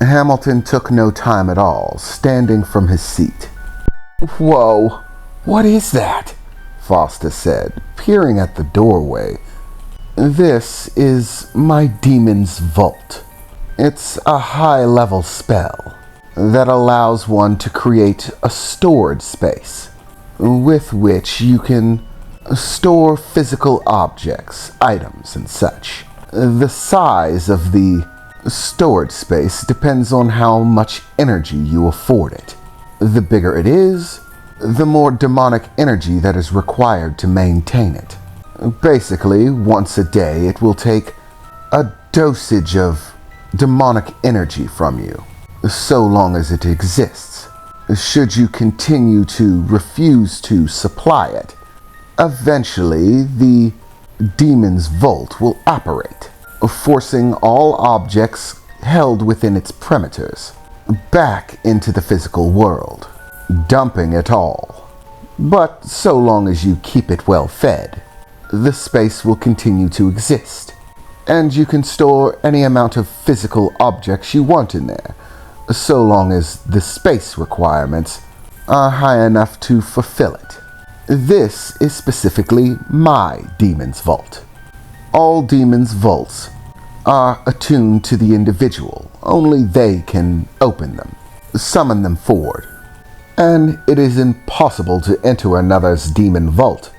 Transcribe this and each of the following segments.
Hamilton took no time at all, standing from his seat. "Whoa, what is that?" Foster said, peering at the doorway. "This is my demon's vault. It's a high-level spell that allows one to create a storage space with which you can store physical objects, items, and such. The size of the storage space depends on how much energy you afford it. The bigger it is, the more demonic energy that is required to maintain it. Basically, once a day, it will take a dosage of demonic energy from you, so long as it exists. Should you continue to refuse to supply it, eventually the demon's vault will operate, forcing all objects held within its perimeters back into the physical world, dumping it all. But so long as you keep it well fed, the space will continue to exist, and you can store any amount of physical objects you want in there, so long as the space requirements are high enough to fulfill it. This is specifically my demon's vault. All demons' vaults are attuned to the individual. Only they can open them, summon them forward, and it is impossible to enter another's demon vault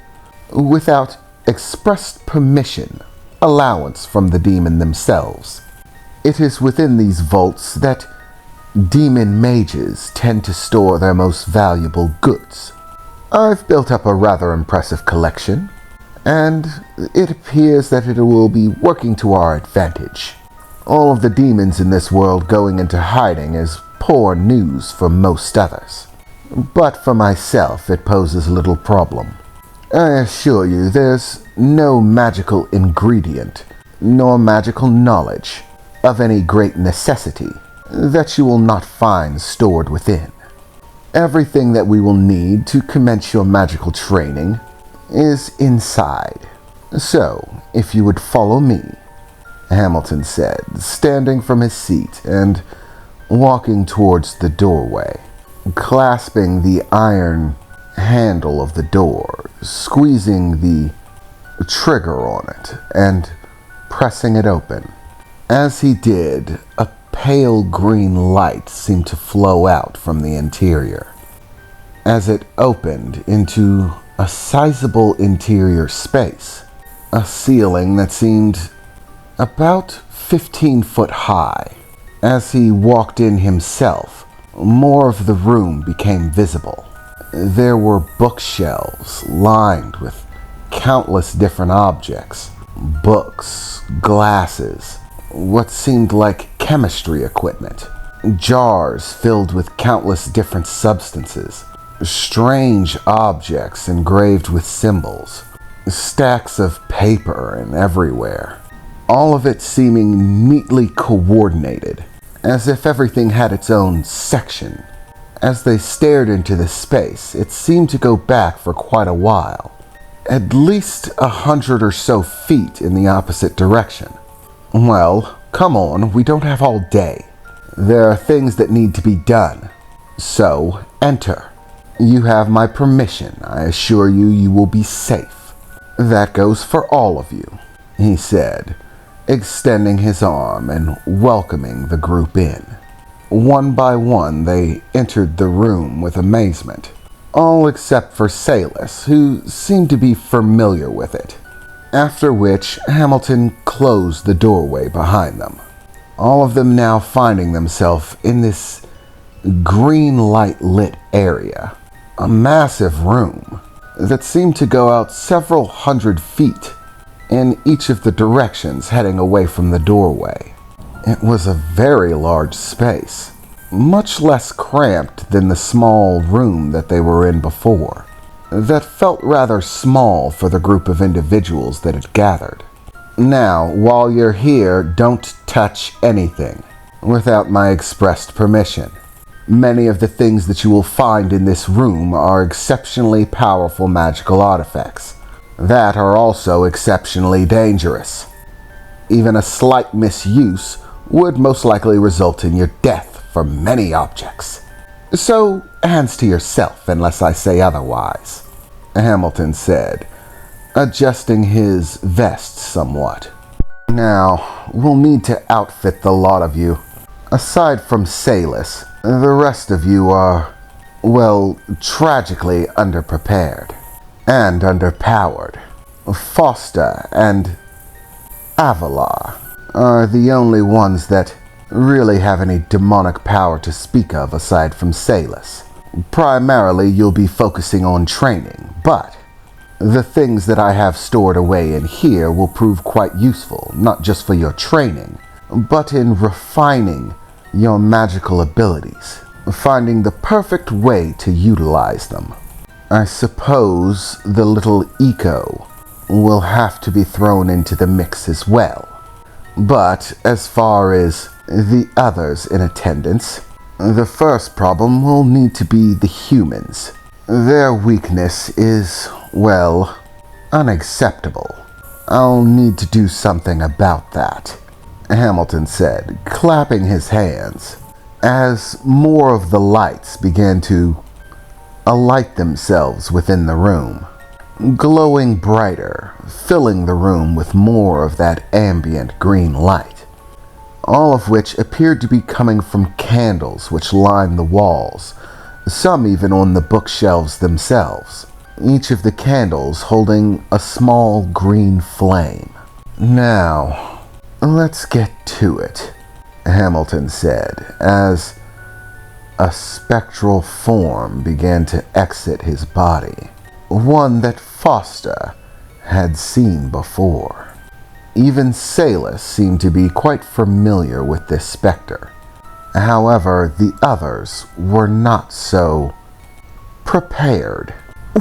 without expressed permission, allowance from the demon themselves. It is within these vaults that demon mages tend to store their most valuable goods. I've built up a rather impressive collection, and it appears that it will be working to our advantage. All of the demons in this world going into hiding is poor news for most others. But for myself, it poses little problem. I assure you, there's no magical ingredient, nor magical knowledge of any great necessity that you will not find stored within. Everything that we will need to commence your magical training is inside. So, if you would follow me," Hamilton said, standing from his seat and walking towards the doorway, clasping the iron handle of the door, squeezing the trigger on it, and pressing it open. As he did, a pale green light seemed to flow out from the interior, as it opened into a sizable interior space, a ceiling that seemed about 15 foot high. As he walked in himself, more of the room became visible. There were bookshelves lined with countless different objects, books, glasses, what seemed like chemistry equipment, jars filled with countless different substances, strange objects engraved with symbols, stacks of paper and everywhere, all of it seeming neatly coordinated, as if everything had its own section. As they stared into the space, it seemed to go back for quite a while, at least 100 or so feet in the opposite direction. "Well, come on, we don't have all day. There are things that need to be done. So, enter. You have my permission. I assure you, you will be safe. That goes for all of you," he said, extending his arm and welcoming the group in. One by one, they entered the room with amazement, all except for Salis, who seemed to be familiar with it. After which, Hamilton closed the doorway behind them, all of them now finding themselves in this green light-lit area, a massive room that seemed to go out several hundred feet in each of the directions heading away from the doorway. It was a very large space, much less cramped than the small room that they were in before, that felt rather small for the group of individuals that had gathered. "Now, while you're here, don't touch anything without my expressed permission. Many of the things that you will find in this room are exceptionally powerful magical artifacts that are also exceptionally dangerous. Even a slight misuse would most likely result in your death for many objects. So, hands to yourself unless I say otherwise, Hamilton said, adjusting his vest somewhat. Now, we'll need to outfit the lot of you. Aside from Salus, the rest of you are, well, tragically underprepared and underpowered. Foster and Avalar are the only ones that really have any demonic power to speak of aside from Salus. Primarily, you'll be focusing on training, but the things that I have stored away in here will prove quite useful, not just for your training, but in refining your magical abilities, finding the perfect way to utilize them. I suppose the little eco will have to be thrown into the mix as well. But as far as the others in attendance, the first problem will need to be the humans. Their weakness is, well, unacceptable. I'll need to do something about that, Hamilton said, clapping his hands, as more of the lights began to alight themselves within the room, glowing brighter, filling the room with more of that ambient green light, all of which appeared to be coming from candles which lined the walls, some even on the bookshelves themselves, each of the candles holding a small green flame. Now, let's get to it, Hamilton said, as a spectral form began to exit his body, one that Foster had seen before. Even Salus seemed to be quite familiar with this specter. However, the others were not so prepared.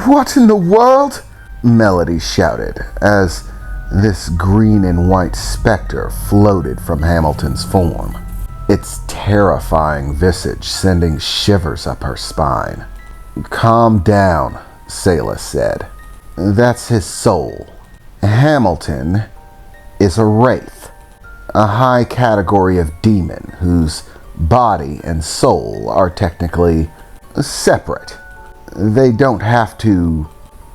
"What in the world?" Melody shouted as this green and white specter floated from Hamilton's form, its terrifying visage sending shivers up her spine. "Calm down," Salus said. "That's his soul. Hamilton is a wraith, a high category of demon whose body and soul are technically separate. They don't have to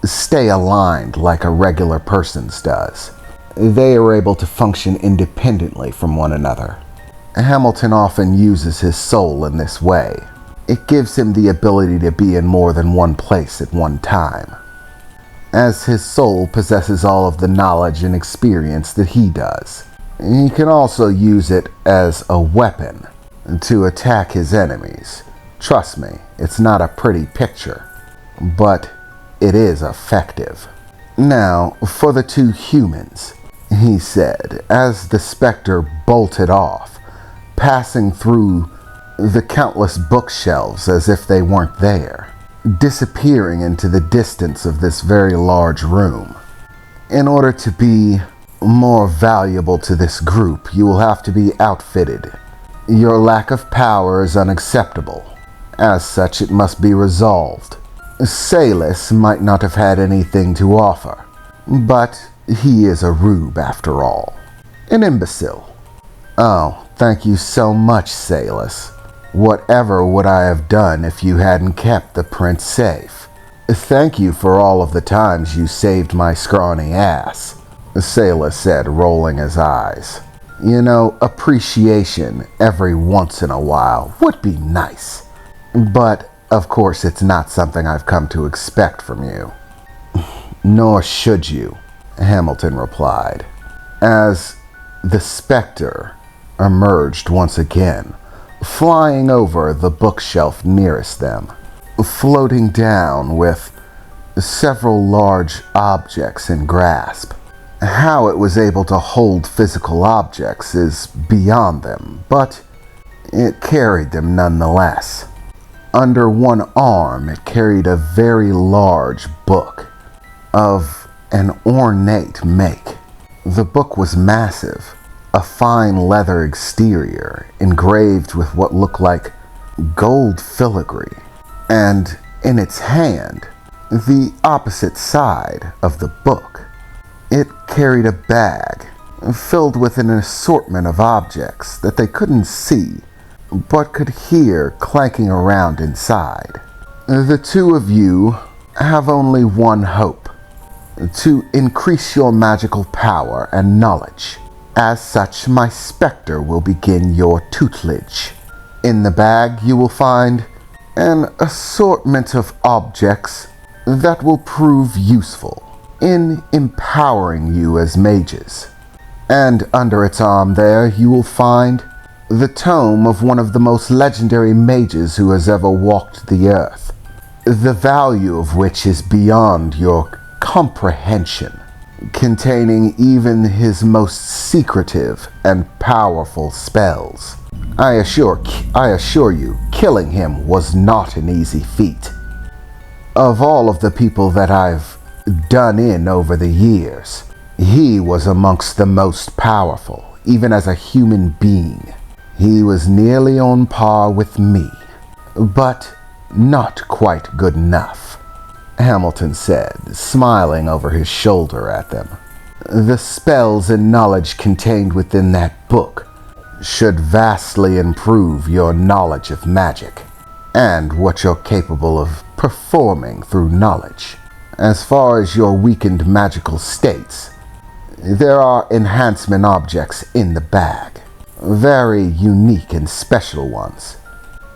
stay aligned like a regular person's does. They are able to function independently from one another. Hamilton often uses his soul in this way. It gives him the ability to be in more than one place at one time, as his soul possesses all of the knowledge and experience that he does. He can also use it as a weapon to attack his enemies. Trust me, it's not a pretty picture, but it is effective. Now, for the two humans," he said, as the specter bolted off, passing through the countless bookshelves as if they weren't there, disappearing into the distance of this very large room. "In order to be more valuable to this group, you will have to be outfitted. Your lack of power is unacceptable. As such, it must be resolved. Salus might not have had anything to offer, but he is a rube after all. An imbecile." "Oh, thank you so much, Salus. Whatever would I have done if you hadn't kept the prince safe? Thank you for all of the times you saved my scrawny ass," Salus said, rolling his eyes. "You know, appreciation every once in a while would be nice. But, of course, it's not something I've come to expect from you." "Nor should you," Hamilton replied, as the specter emerged once again, flying over the bookshelf nearest them, floating down with several large objects in grasp. How it was able to hold physical objects is beyond them, but it carried them nonetheless. Under one arm, it carried a very large book of an ornate make. The book was massive, a fine leather exterior engraved with what looked like gold filigree, and in its hand, the opposite side of the book, it carried a bag filled with an assortment of objects that they couldn't see but could hear clanking around inside. The two of you have only one hope: to increase your magical power and knowledge. As such, my specter will begin your tutelage. In the bag, you will find an assortment of objects that will prove useful in empowering you as mages. And under its arm there, you will find the tome of one of the most legendary mages who has ever walked the earth, the value of which is beyond your comprehension, containing even his most secretive and powerful spells. I assure you, killing him was not an easy feat. Of all of the people that I've done in over the years, he was amongst the most powerful, even as a human being. He was nearly on par with me, but not quite good enough, Hamilton said, smiling over his shoulder at them. The spells and knowledge contained within that book should vastly improve your knowledge of magic and what you're capable of performing through knowledge. As far as your weakened magical states, there are enhancement objects in the bag, very unique and special ones.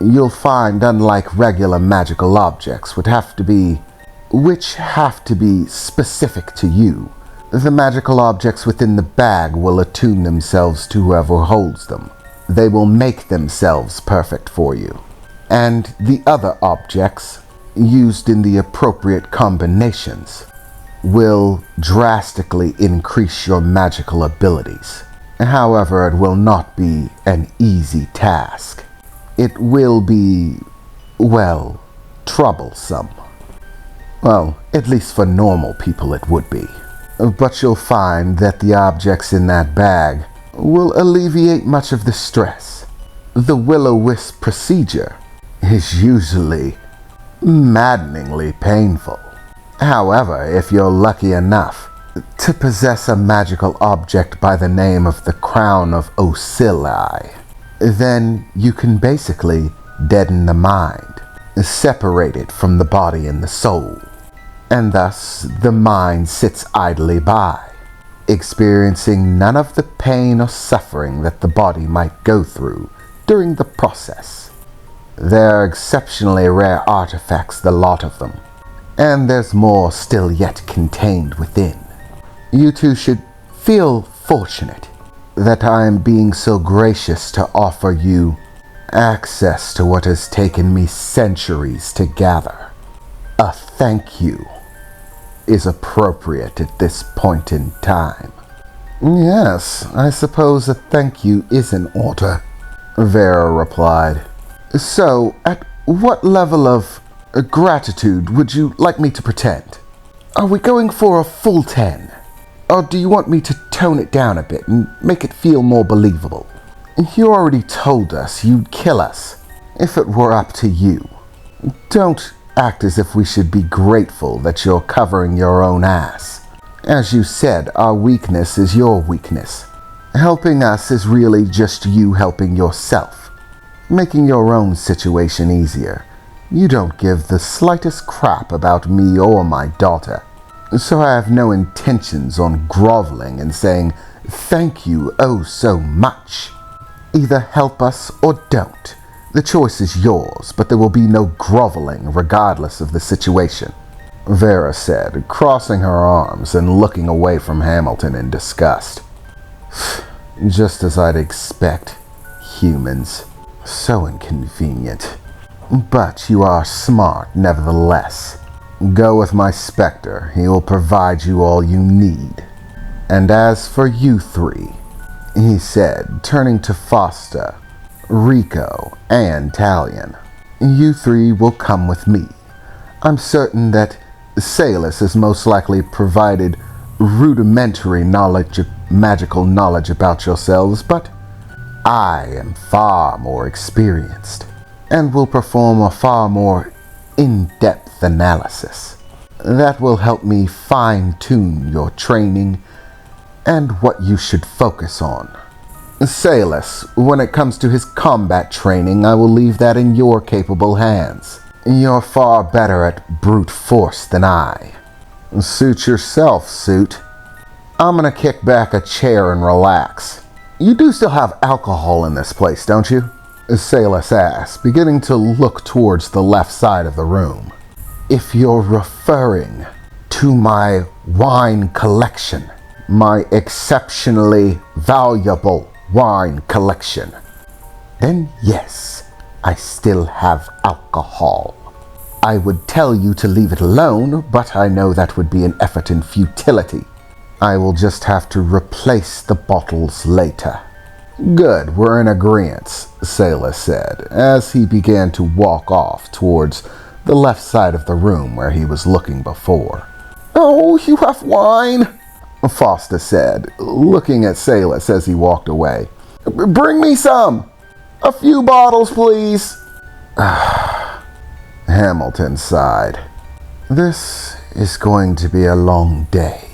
You'll find, unlike regular magical objects, which have to be specific to you, the magical objects within the bag will attune themselves to whoever holds them. They will make themselves perfect for you. And the other objects, used in the appropriate combinations, will drastically increase your magical abilities. However, it will not be an easy task. It will be, well, troublesome. Well, at least for normal people it would be. But you'll find that the objects in that bag will alleviate much of the stress. The will-o-wisp procedure is usually maddeningly painful. However, if you're lucky enough to possess a magical object by the name of the Crown of Osili, then you can basically deaden the mind, separate it from the body and the soul. And thus the mind sits idly by, experiencing none of the pain or suffering that the body might go through during the process. They're exceptionally rare artifacts, the lot of them, and there's more still yet contained within. You two should feel fortunate that I am being so gracious to offer you access to what has taken me centuries to gather. A thank you is appropriate at this point in time. Yes, I suppose a thank you is in order, Vera replied. So, at what level of gratitude would you like me to pretend? Are we going for a full 10? Or do you want me to tone it down a bit and make it feel more believable? You already told us you'd kill us if it were up to you. Don't act as if we should be grateful that you're covering your own ass. As you said, our weakness is your weakness. Helping us is really just you helping yourself, making your own situation easier. You don't give the slightest crap about me or my daughter, so I have no intentions on groveling and saying thank you oh so much. Either help us or don't. The choice is yours, but there will be no groveling regardless of the situation, Vera said, crossing her arms and looking away from Hamilton in disgust. Just as I'd expect. Humans. So inconvenient. But you are smart, nevertheless. Go with my specter. He will provide you all you need. And as for you three, he said, turning to Foster, Rico, and Taleon, you three will come with me. I'm certain that Salus has most likely provided rudimentary magical knowledge about yourselves, but I am far more experienced and will perform a far more in-depth analysis that will help me fine-tune your training and what you should focus on. Salus, when it comes to his combat training, I will leave that in your capable hands. You're far better at brute force than I. Suit yourself, Suit. I'm gonna kick back a chair and relax. You do still have alcohol in this place, don't you? Salus asked, beginning to look towards the left side of the room. If you're referring to my wine collection, my exceptionally valuable wine collection, then yes, I still have alcohol. I would tell you to leave it alone, but I know that would be an effort in futility. I will just have to replace the bottles later. Good, we're in agreement, Salus said, as he began to walk off towards the left side of the room where he was looking before. Oh, you have wine? Foster said, looking at Salus as he walked away. Bring me some! A few bottles, please! Hamilton sighed. This is going to be a long day.